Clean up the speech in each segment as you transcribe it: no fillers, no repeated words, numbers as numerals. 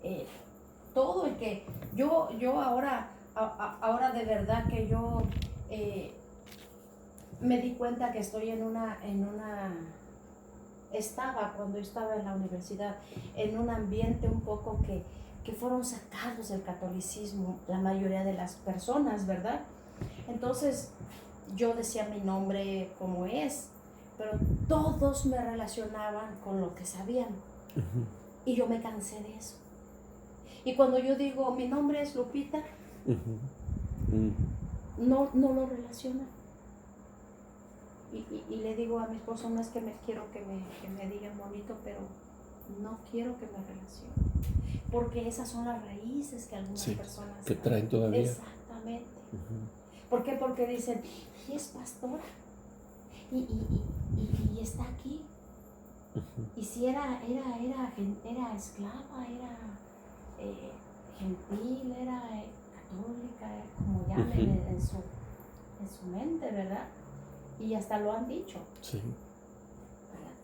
eh, todo el que yo ahora de verdad que yo me di cuenta que estoy estaba cuando estaba en la universidad en un ambiente un poco que fueron sacados del catolicismo, la mayoría de las personas, ¿verdad? Entonces yo decía mi nombre como es, pero todos me relacionaban con lo que sabían. Ujú. Y yo me cansé de eso. Y cuando yo digo mi nombre es Lupita, no lo relacionan. Y le digo a mi esposo, no es que me quiero que me digan bonito, pero no quiero que me relacionen. Porque esas son las raíces que algunas personas que traen todavía. Exactamente. ¿Por qué? Porque dicen, y es pastora. Y está aquí. Y si era esclava, era gentil, era católica, como llamen en su mente, ¿verdad? Y hasta lo han dicho. Sí. ¿Verdad?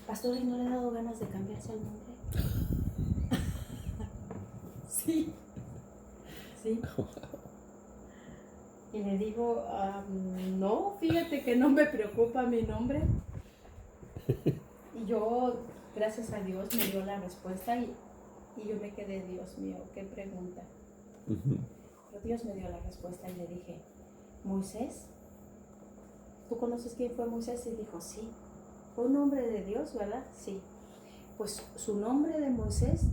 Pastor, ¿y no le ha dado ganas de cambiarse el nombre? Sí. Sí. Y le digo, no, fíjate que no me preocupa mi nombre. Y yo, gracias a Dios, me dio la respuesta y yo me quedé, Dios mío, qué pregunta. Pero Dios me dio la respuesta y le dije, Moisés, ¿tú conoces quién fue Moisés? Y dijo, sí. Fue un hombre de Dios, ¿verdad? Sí. Pues su nombre de Moisés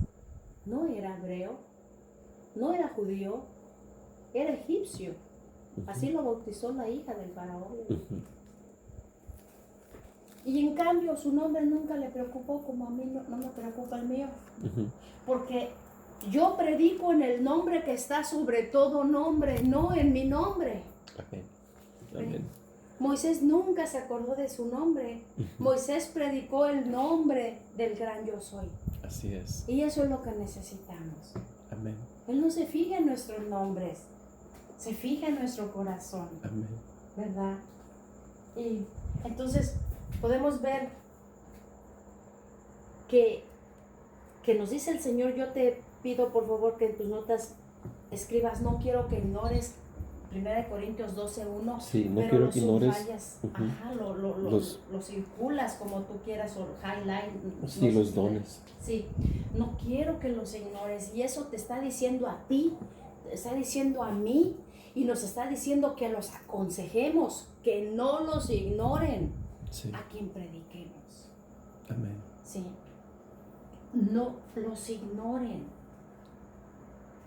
no era hebreo, no era judío, era egipcio. Así lo bautizó la hija del faraón. Y en cambio su nombre nunca le preocupó como a mí no me preocupa el mío. Porque yo predico en el nombre que está sobre todo nombre, no en mi nombre. Amén. Amén. Moisés nunca se acordó de su nombre. Moisés predicó el nombre del gran yo soy. Así es. Y eso es lo que necesitamos. Amén. Él no se fija en nuestros nombres, se fija en nuestro corazón. Amén. ¿Verdad? Y entonces podemos ver que nos dice el Señor, yo te pido por favor que en tus notas escribas, no quiero que ignores 1 Corintios 12:1, sí, no pero quiero los que ignores, subrayas, los circulas como tú quieras o highlight. Sí, los dones. Sí, no quiero que los ignores y eso te está diciendo a ti, te está diciendo a mí y nos está diciendo que los aconsejemos, que no los ignoren a quien prediquemos. Amén. Sí, no los ignoren.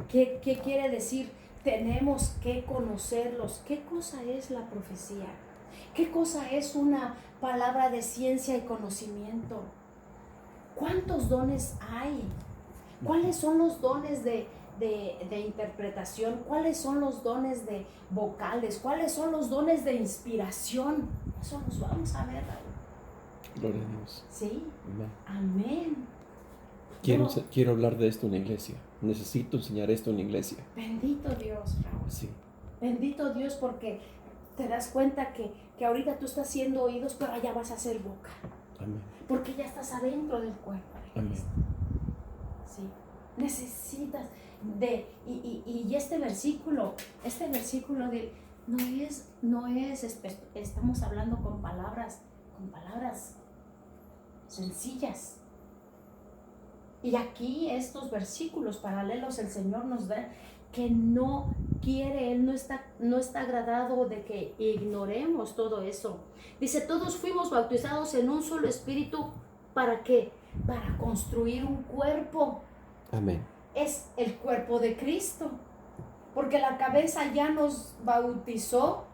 ¿Qué quiere decir? Tenemos que conocerlos. ¿Qué cosa es la profecía? ¿Qué cosa es una palabra de ciencia y conocimiento? ¿Cuántos dones hay? ¿Cuáles son los dones de interpretación? ¿Cuáles son los dones de vocales? ¿Cuáles son los dones de inspiración? Eso los vamos a ver. Gloria a Dios. Sí. Amén. Amén. Quiero hablar de esto en la iglesia. Necesito enseñar esto en la iglesia. Bendito Dios, Raúl. Sí. Bendito Dios, porque te das cuenta que ahorita tú estás haciendo oídos, pero allá vas a hacer boca. Amén. Porque ya estás adentro del cuerpo. Amén. Sí. Necesitas y este versículo de no es estamos hablando con palabras sencillas. Y aquí estos versículos paralelos el Señor nos da que no quiere, Él no está agradado de que ignoremos todo eso. Dice, todos fuimos bautizados en un solo espíritu. ¿Para qué? Para construir un cuerpo. Amén. Es el cuerpo de Cristo. Porque la cabeza ya nos bautizó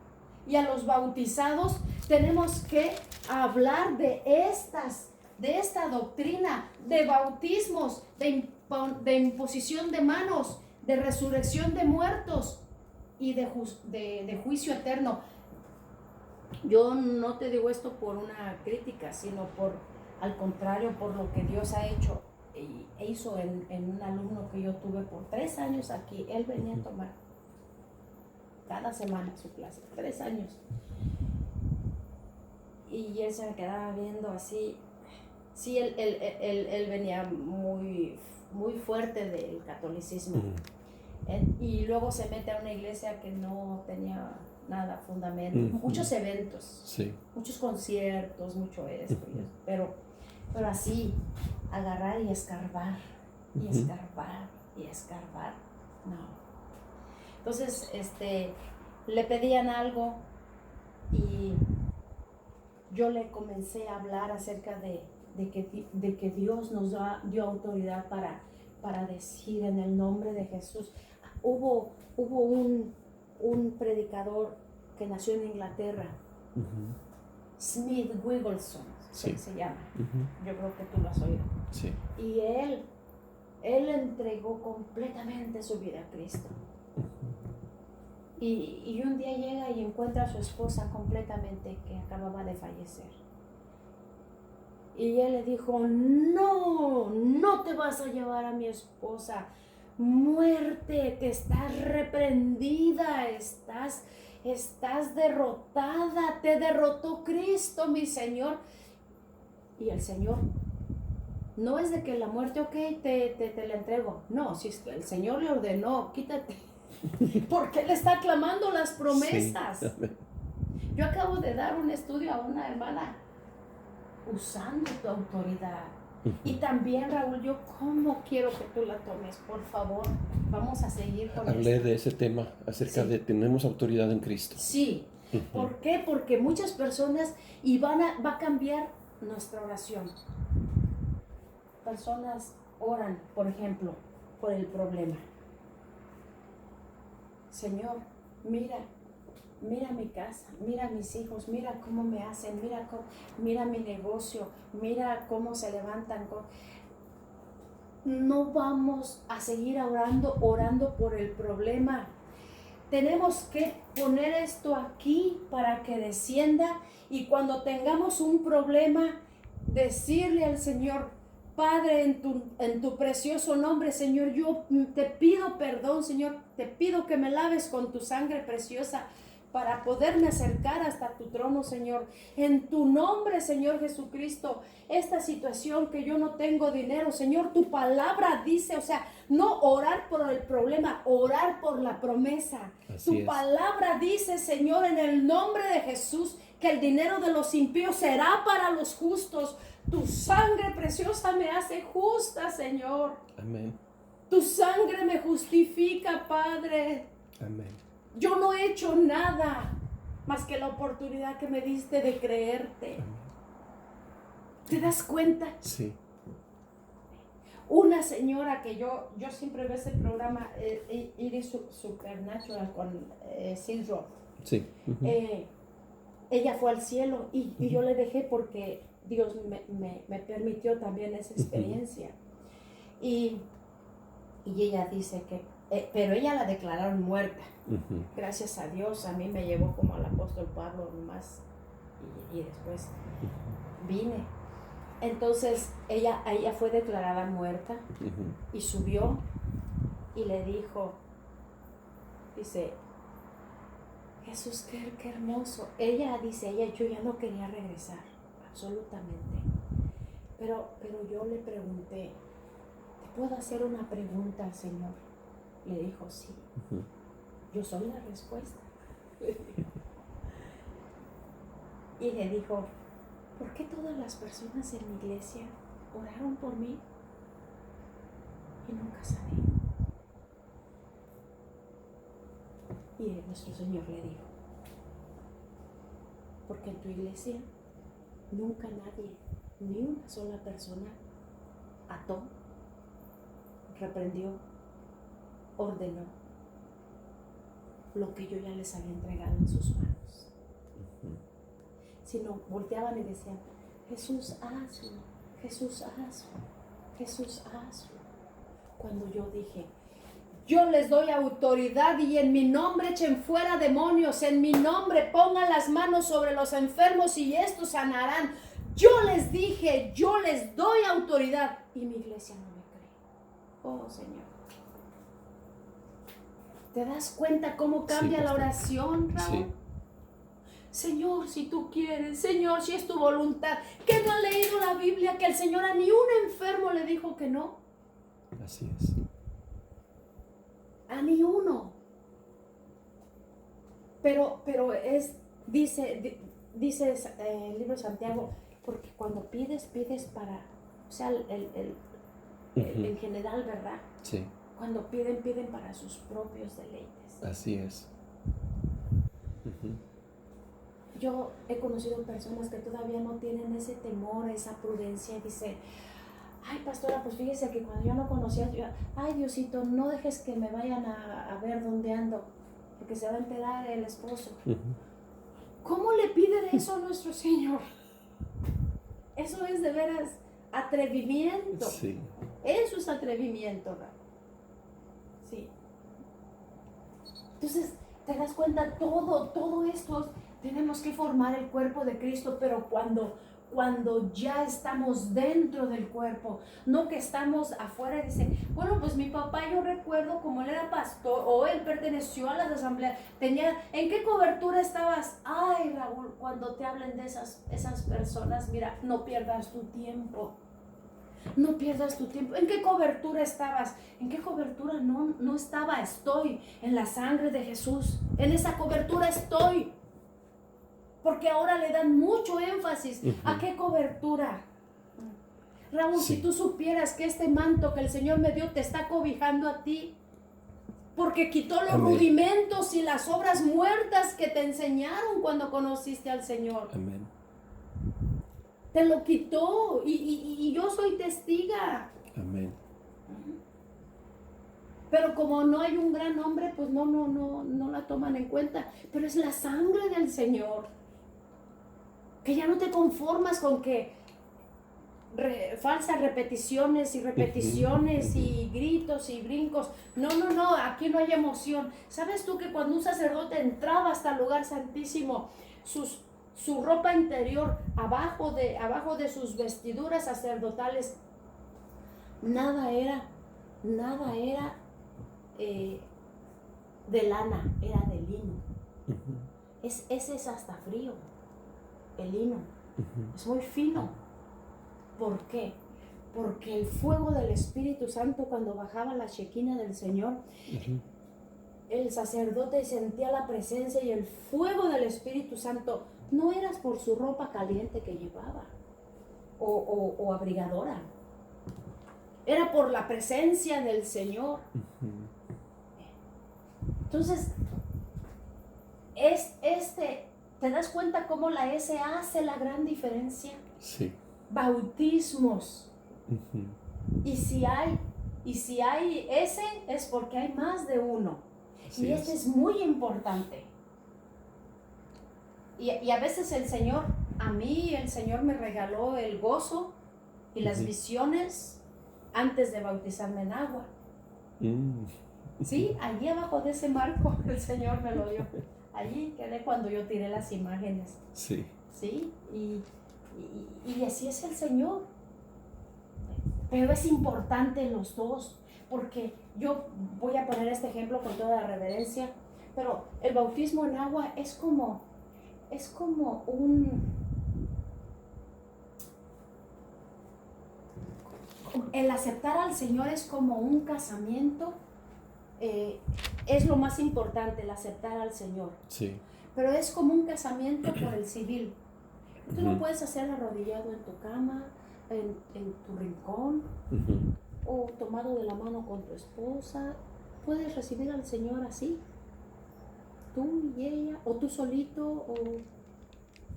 y a los bautizados tenemos que hablar de esta doctrina, de bautismos, de imposición de manos, de resurrección de muertos y de juicio eterno. Yo no te digo esto por una crítica, sino al contrario, por lo que Dios ha hecho e hizo en un alumno que yo tuve por 3 años aquí. Él venía a tomar cada semana su clase, 3 años. Y él se me quedaba viendo así. Sí, él venía muy muy fuerte del catolicismo. Ujú. Y luego se mete a una iglesia que no tenía nada fundamento, Ujú. muchos eventos, Sí. muchos conciertos, mucho esto, y Ujú. eso, pero así, agarrar y escarbar, y Ujú. escarbar, y escarbar, no. Entonces, le pedían algo y yo le comencé a hablar acerca de que Dios nos dio autoridad para decir en el nombre de Jesús. Hubo un predicador que nació en Inglaterra, Ujú. Smith Wigglesworth, Sí. se llama. Ujú. Yo creo que tú lo has oído. Sí. Y él entregó completamente su vida a Cristo. Y un día llega y encuentra a su esposa completamente que acababa de fallecer. Y él le dijo, no te vas a llevar a mi esposa. Muerte, que estás reprendida, estás derrotada, te derrotó Cristo, mi Señor. Y el Señor, no es de que la muerte, ok, te la entrego. No, si es que el Señor le ordenó, quítate. Porque Él está clamando las promesas. Sí. Amén. Yo acabo de dar un estudio a una hermana usando tu autoridad. Y también, Raúl, yo cómo quiero que tú la tomes, por favor. Vamos a seguir con Hablé esto. de ese tema acerca Sí. de tenemos autoridad en Cristo. Sí. Ujú. ¿Por qué? Porque muchas personas, y va a cambiar nuestra oración. Personas oran, por ejemplo, por el problema. Señor, mira mi casa, mira mis hijos, mira cómo me hacen, mira mi negocio, mira cómo se levantan. No vamos a seguir orando por el problema. Tenemos que poner esto aquí para que descienda, y cuando tengamos un problema, decirle al Señor, Padre, en tu precioso nombre, Señor, yo te pido perdón, Señor, te pido que me laves con tu sangre preciosa para poderme acercar hasta tu trono, Señor. En tu nombre, Señor Jesucristo, esta situación que yo no tengo dinero, Señor, tu palabra dice, o sea, no orar por el problema, orar por la promesa. Así Tu es. palabra dice, Señor, en el nombre de Jesús, que el dinero de los impíos será para los justos. Tu sangre preciosa me hace justa, Señor. Amén. Tu sangre me justifica, Padre. Amén. Yo no he hecho nada más que la oportunidad que me diste de creerte. Amén. ¿Te das cuenta? Sí. Una señora que yo siempre veo ese programa, Iris Supernatural con Sid Roth. Sí. Ujú. Ella fue al cielo y yo le dejé porque Dios me permitió también esa experiencia. Y ella dice que, pero ella la declararon muerta. Ujú. Gracias a Dios, a mí me llevó como al apóstol Pablo nomás, y después vine. Entonces ella fue declarada muerta. Ujú. Y subió y le dijo, dice, Jesús, qué hermoso. Ella dice, yo ya no quería regresar, absolutamente. Pero yo le pregunté, ¿te puedo hacer una pregunta al Señor? Le dijo, sí. Ujú. Yo soy la respuesta. Y le dijo, ¿por qué todas las personas en mi iglesia oraron por mí y nunca sané? Y nuestro Señor le dijo, porque en tu iglesia nunca nadie, ni una sola persona, ató, reprendió, ordenó lo que yo ya les había entregado en sus manos. Ujú. Sino volteaban y decían, Jesús, hazlo, Jesús, hazlo, Jesús, hazlo. Cuando yo dije, yo les doy autoridad y en mi nombre echen fuera demonios, en mi nombre pongan las manos sobre los enfermos y estos sanarán. Yo les dije, yo les doy autoridad, y mi iglesia no me cree. Oh, Señor. ¿Te das cuenta cómo cambia Sí, la pastor. oración, Raúl? Sí. Señor, si tú quieres, Señor, si es tu voluntad. ¿Que no han leído la Biblia que el Señor a ni un enfermo le dijo que no? Así es. A ni uno. Pero dice el libro de Santiago, porque cuando pides para, o sea, en general, ¿verdad? Sí, Cuando piden para sus propios deleites. así es. Ujú. Yo he conocido personas que todavía no tienen ese temor, esa prudencia, y dice, ay, pastora, pues fíjese que cuando yo no conocía, ay, Diosito, no dejes que me vayan a ver dónde ando, porque se va a enterar el esposo. Ujú. ¿Cómo le pide eso a nuestro Señor? Eso es de veras atrevimiento. Sí, Eso es atrevimiento, ¿verdad? Sí. Entonces, te das cuenta, todo esto, tenemos que formar el cuerpo de Cristo, pero cuando ya estamos dentro del cuerpo, no que estamos afuera y dicen, bueno, pues mi papá, yo recuerdo como él era pastor o él perteneció a las asambleas, ¿en qué cobertura estabas? Ay, Raúl, cuando te hablen de esas personas, mira, no pierdas tu tiempo. No pierdas tu tiempo. ¿En qué cobertura estabas? ¿En qué cobertura no estaba? Estoy en la sangre de Jesús. En esa cobertura estoy. Porque ahora le dan mucho énfasis. ¿A qué cobertura? Raúl, Sí. si tú supieras que este manto que el Señor me dio te está cobijando a ti, porque quitó los Amén. rudimentos y las obras muertas que te enseñaron cuando conociste al Señor. Amén. Te lo quitó y yo soy testiga. Amén. Pero como no hay un gran hombre, pues no la toman en cuenta. Pero es la sangre del Señor. Que ya no te conformas con que falsas repeticiones y y gritos y brincos. No, aquí no hay emoción. ¿Sabes tú que cuando un sacerdote entraba hasta el lugar santísimo, su ropa interior abajo de sus vestiduras sacerdotales, nada era de lana, era de lino. Ese es hasta frío, el lino. Es muy fino. ¿Por qué? Porque el fuego del Espíritu Santo, cuando bajaba la Shekinah del Señor, el sacerdote sentía la presencia y el fuego del Espíritu Santo. No era por su ropa caliente que llevaba o abrigadora. Era por la presencia del Señor. Entonces, ¿te das cuenta cómo la S hace la gran diferencia? Sí. Bautismos. Y si hay S, es porque hay más de uno. Así y este es muy importante. Y a veces el Señor me regaló el gozo y las visiones antes de bautizarme en agua. Sí, allí abajo de ese marco el Señor me lo dio. Allí quedé cuando yo tiré las imágenes. Sí. Sí, y así es el Señor. Pero es importante los dos, porque yo voy a poner este ejemplo con toda la reverencia, pero el bautismo en agua es como el aceptar al Señor es como un casamiento. Es lo más importante, el aceptar al Señor. Sí. Pero es como un casamiento por el civil. Tú lo puedes hacer arrodillado en tu cama, en tu rincón, o tomado de la mano con tu esposa. Puedes recibir al Señor así, tú y ella, o tú solito, o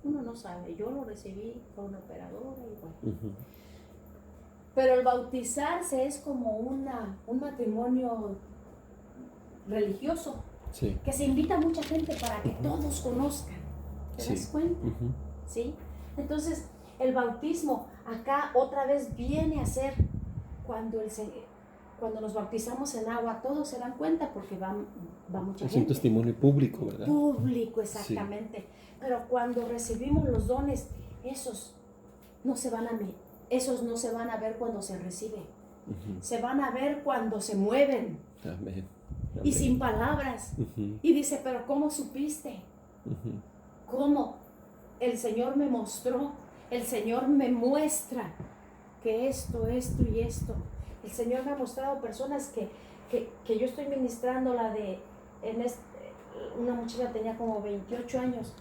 uno no sabe. Yo lo recibí con una operadora y bueno. Pero el bautizarse es como un matrimonio religioso, Sí. que se invita a mucha gente para que todos conozcan. ¿Te das cuenta? ¿Sí? Entonces, el bautismo acá otra vez viene a ser cuando nos bautizamos en agua, todos se dan cuenta porque va mucha gente. Es un testimonio público, ¿verdad? Público, exactamente. Sí. Pero cuando recibimos los dones, esos no se van a ver cuando se recibe. Se van a ver cuando se mueven. Amén. Y sin palabras. Y dice, pero ¿cómo supiste? ¿Cómo? El Señor me mostró, el Señor me muestra que esto y esto. El Señor me ha mostrado personas que yo estoy ministrando, una muchacha tenía como 28 años,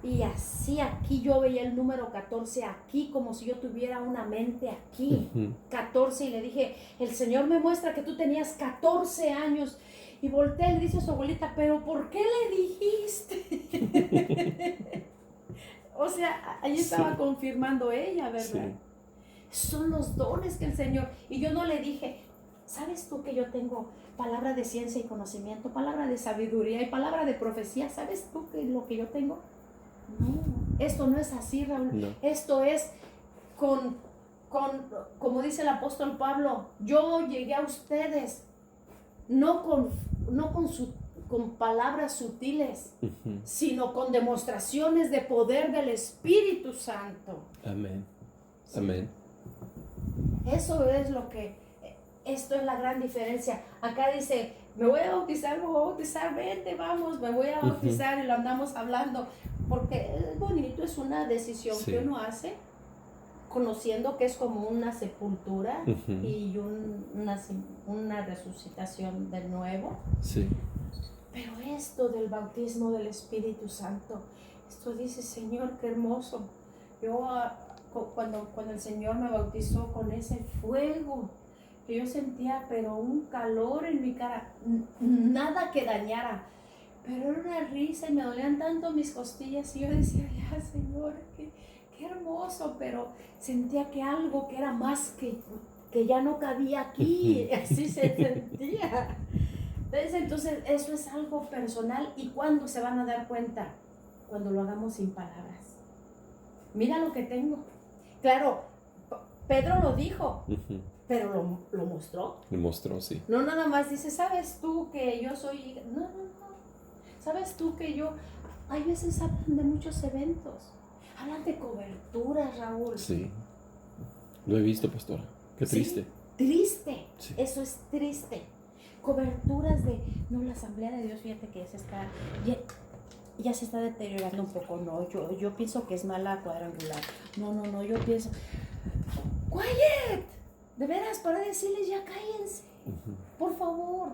y así aquí yo veía el número 14 aquí, como si yo tuviera una mente aquí, 14, y le dije, el Señor me muestra que tú tenías 14 años, y voltea y le dice a su abuelita, pero ¿por qué le dijiste? O sea, ahí estaba confirmando ella, ¿verdad? Sí. Son los dones que el Señor, y yo no le dije, ¿sabes tú que yo tengo palabra de ciencia y conocimiento, palabra de sabiduría y palabra de profecía? ¿Sabes tú que lo que yo tengo? No, esto no es así, Raúl. No. Esto es como dice el apóstol Pablo, yo llegué a ustedes no con palabras sutiles, sino con demostraciones de poder del Espíritu Santo. Amén. Sí. Amén. Esto es la gran diferencia. Acá dice, me voy a bautizar, vente, vamos, me voy a bautizar, y lo andamos hablando, porque es bonito, es una decisión que uno hace, conociendo que es como una sepultura y una resucitación de nuevo. Sí. Pero esto del bautismo del Espíritu Santo, esto dice, Señor, qué hermoso. Yo cuando el Señor me bautizó con ese fuego, que yo sentía, pero un calor en mi cara, nada que dañara, pero era una risa y me dolían tanto mis costillas, y yo decía, ya, Señor, qué hermoso, pero sentía que algo que era más que ya no cabía aquí, así se sentía. Entonces eso es algo personal. ¿Y cuándo se van a dar cuenta? Cuando lo hagamos sin palabras. Mira lo que tengo. Claro, Pedro lo dijo, pero lo mostró. Lo mostró, sí. No nada más dice, ¿sabes tú que yo soy? No. ¿Sabes tú que yo? Hay veces hablan de muchos eventos. Hablan de coberturas, Raúl. Sí. Lo he visto, pastora. Qué triste. Sí, triste. Sí. Eso es triste. Coberturas de, no, la Asamblea de Dios, fíjate que ya se está deteriorando un poco, no, yo pienso que es mala cuadrangular, no, yo pienso, quiet, de veras, para decirles ya cállense, por favor,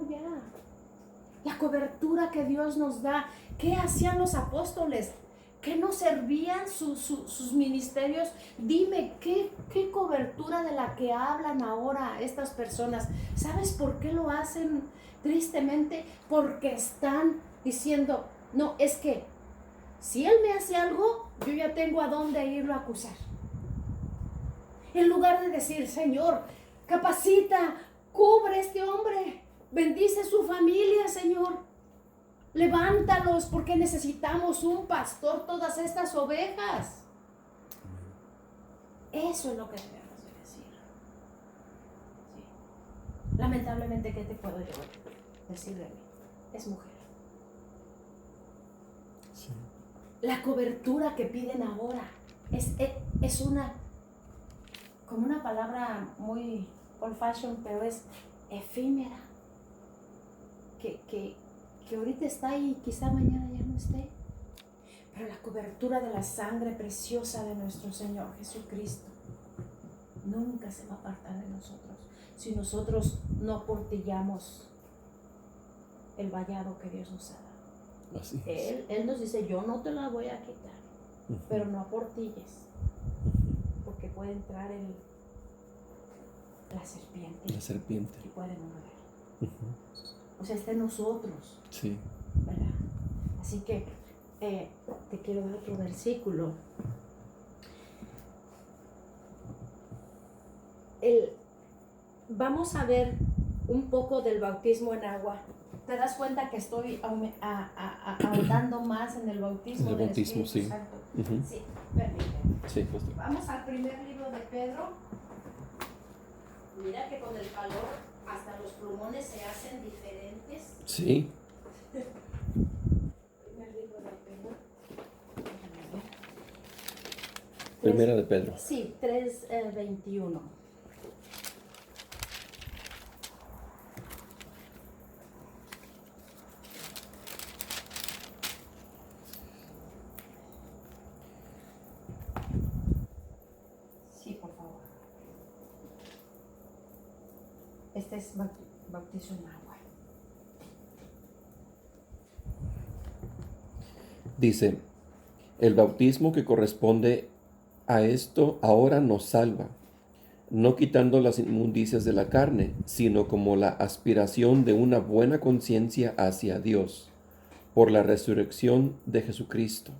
ya, la cobertura que Dios nos da. ¿Qué hacían los apóstoles? ¿Qué no servían sus ministerios? Dime, ¿qué cobertura de la que hablan ahora estas personas? ¿Sabes por qué lo hacen? Tristemente, porque están diciendo, no, es que si él me hace algo, yo ya tengo a dónde irlo a acusar. En lugar de decir, Señor, capacita, cubre a este hombre, bendice su familia, Señor. Levántalos, porque necesitamos un pastor, todas estas ovejas. Eso es lo que debemos de decir. Sí. Lamentablemente, ¿qué te puedo yo decir de mí? Es mujer. Sí. La cobertura que piden ahora es como una palabra muy old fashion, pero es efímera. Que ahorita está y quizá mañana ya no esté. Pero la cobertura de la sangre preciosa de nuestro Señor Jesucristo nunca se va a apartar de nosotros si nosotros no aportillamos el vallado que Dios nos ha dado. Así es. Él nos dice, yo no te la voy a quitar, pero no aportilles, porque puede entrar la serpiente y puede morder. O sea, está en nosotros. Sí. ¿Verdad? Así que te quiero dar otro versículo. Vamos a ver un poco del bautismo en agua. ¿Te das cuenta que estoy ahondando más en el bautismo del Espíritu Santo? Sí, permíteme. Sí, pastor. Vamos al primer libro de Pedro. Mira que con el calor hasta los plumones se hacen diferentes. Sí. Primer libro de Pedro. Primera de Pedro. Sí, 3:21. Sí, por favor. este es bautizo en agua. Dice, el bautismo que corresponde a esto ahora nos salva, no quitando las inmundicias de la carne, sino como la aspiración de una buena conciencia hacia Dios, por la resurrección de Jesucristo.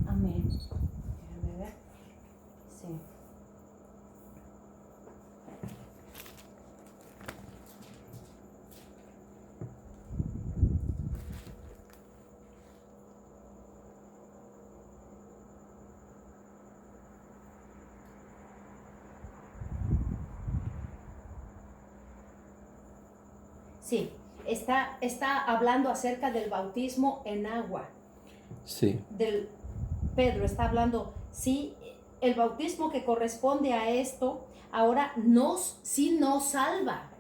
Amén. Déjame ver. Sí. Sí, está hablando acerca del bautismo en agua. Sí, Pedro está hablando, sí, el bautismo que corresponde a esto ahora sí nos salva,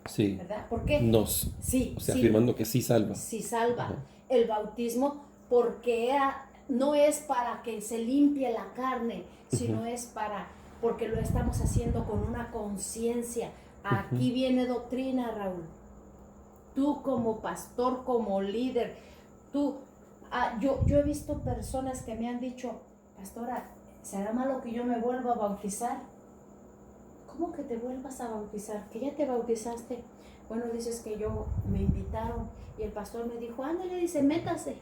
sí, ¿verdad? ¿Por qué? nos, Sí, o sea, sí, afirmando que sí salva. sí salva. Ajá. El bautismo porque no es para que se limpie la carne, sino Ujú. es porque lo estamos haciendo con una conciencia. Aquí viene doctrina, Raúl. Tú como pastor, como líder, yo he visto personas que me han dicho, pastora, ¿será malo que yo me vuelva a bautizar? ¿Cómo que te vuelvas a bautizar? ¿Que ya te bautizaste? Bueno, dices que me invitaron y el pastor me dijo, ándale, dice, métase.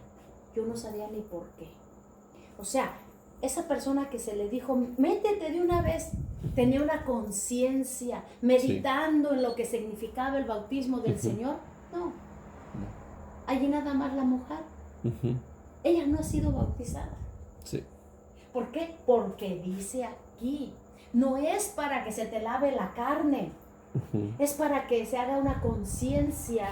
Yo no sabía ni por qué. O sea, esa persona que se le dijo, métete de una vez, tenía una conciencia, meditando en lo que significaba el bautismo del Señor. No. Allí nada más la mujer. Ella no ha sido bautizada. Sí. ¿Por qué? Porque dice aquí, no es para que se te lave la carne, es para que se haga una conciencia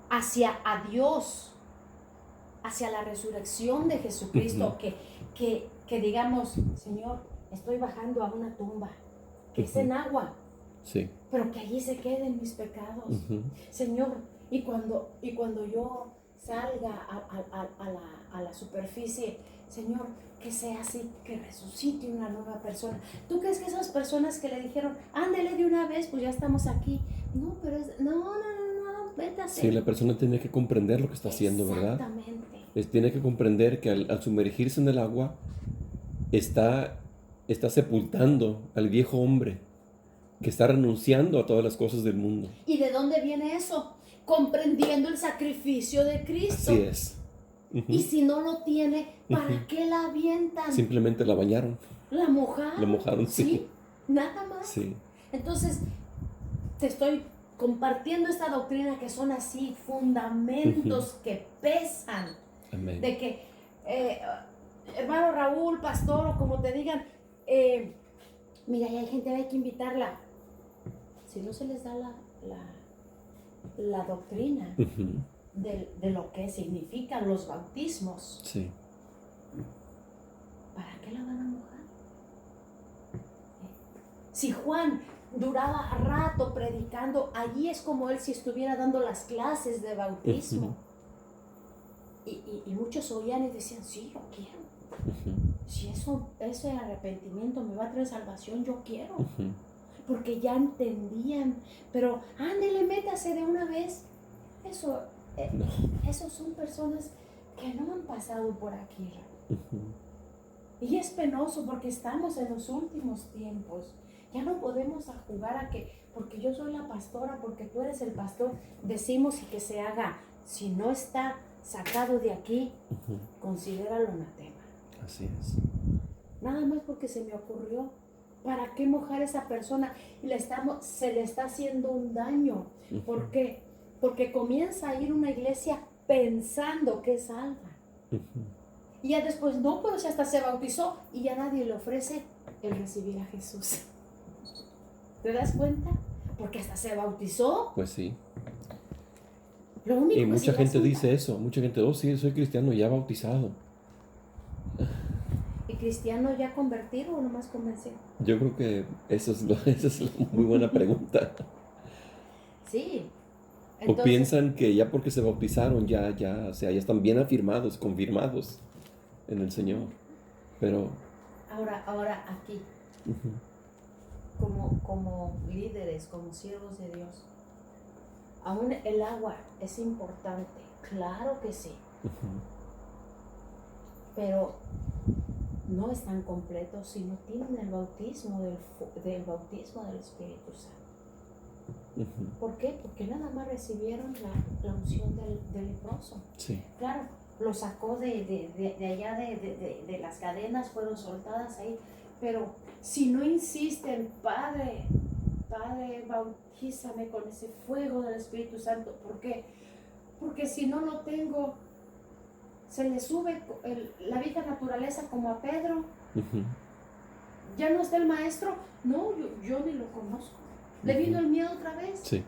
hacia a Dios, hacia la resurrección de Jesucristo, que digamos, Señor, estoy bajando a una tumba, que es en agua, sí, pero que allí se queden mis pecados. Señor, y cuando yo salga a la superficie, Señor, que sea así, que resucite una nueva persona. ¿Tú crees que esas personas que le dijeron, ándele de una vez, pues ya estamos aquí? No, pero no, vete a hacer. Sí, la persona tiene que comprender lo que está haciendo, ¿verdad? Exactamente. Tiene que comprender que al sumergirse en el agua, está sepultando al viejo hombre, que está renunciando a todas las cosas del mundo. ¿Y de dónde viene eso? Comprendiendo el sacrificio de Cristo. Así es. Y si no lo tiene, ¿para qué la avientan? Simplemente la bañaron. La mojaron. La mojaron, sí. Nada más. Sí. Entonces, te estoy compartiendo esta doctrina que son así, fundamentos que pesan. Amén. De que, hermano Raúl, pastor, o como te digan, mira, ya hay gente, hay que invitarla. Si no se les da la doctrina de lo que significan los bautismos, sí, ¿para qué la van a mojar? Si Juan duraba rato predicando, allí es como él si estuviera dando las clases de bautismo. Y muchos oían y decían, sí, yo quiero. Si ese arrepentimiento me va a traer salvación, yo quiero. Porque ya entendían. Pero ándele, métase de una vez. Esos son personas que no han pasado por aquí. Y es penoso porque estamos en los últimos tiempos. Ya no podemos jugar a que, porque yo soy la pastora, porque tú eres el pastor, decimos y que se haga. Si no está sacado de aquí, considéralo anatema. Así es. Nada más porque se me ocurrió. ¿Para qué mojar a esa persona? Y se le está haciendo un daño. ¿Por qué? Porque comienza a ir a una iglesia pensando que es salva. Y ya después, no, pero si hasta se bautizó y ya nadie le ofrece el recibir a Jesús. ¿Te das cuenta? Porque hasta se bautizó. Pues sí. Lo único Y mucha es gente dice eso. Mucha gente, oh sí, soy cristiano ya bautizado. ¿Y cristiano ya convertido o nomás convencido? Yo creo que esa es una muy buena pregunta. Sí. Entonces, o piensan que ya porque se bautizaron, ya están bien afirmados, confirmados en el Señor. Pero ahora aquí, Ujú. como líderes, como siervos de Dios. Aún el agua es importante, claro que sí, Ujú. pero no están completos si no tienen el bautismo del bautismo del Espíritu Santo. Ujú. ¿Por qué? Porque nada más recibieron la unción del leproso. Sí. Claro, lo sacó de allá de las cadenas, fueron soltadas ahí, pero si no insisten, Padre, bautízame con ese fuego del Espíritu Santo. ¿Por qué? Porque si no lo tengo, se le sube la vieja naturaleza como a Pedro. Ujú. Ya no está el maestro. No, yo ni lo conozco. Le vino el miedo otra vez. Sí.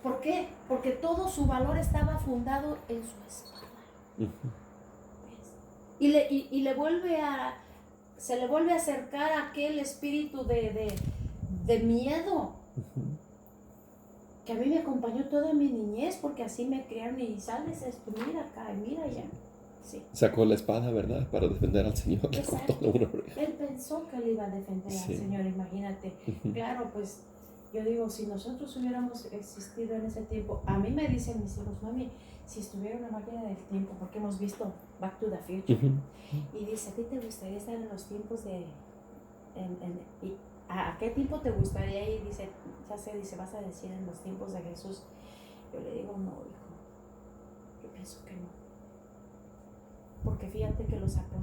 ¿Por qué? Porque todo su valor estaba fundado en su espada. Ujú. Y se le vuelve a acercar aquel espíritu de miedo Ujú. que a mí me acompañó toda mi niñez, porque así me criaron y sales esto, mira acá, mira allá. Sí. Sacó la espada, ¿verdad? Para defender al Señor. Le Exacto. cortó una oreja. Él pensó que le iba a defender Sí. al Señor, imagínate. Ujú. Claro, pues yo digo, si nosotros hubiéramos existido en ese tiempo, a mí me dicen mis hijos, mami, si estuviera una máquina del tiempo, porque hemos visto Back to the Future, Ujú. y dice, ¿a ti te gustaría estar en los tiempos ¿a qué tiempo te gustaría ir? Dice, ya sé, dice, vas a decir en los tiempos de Jesús. Yo le digo, no, hijo, yo pienso que no. Porque fíjate que los apóstoles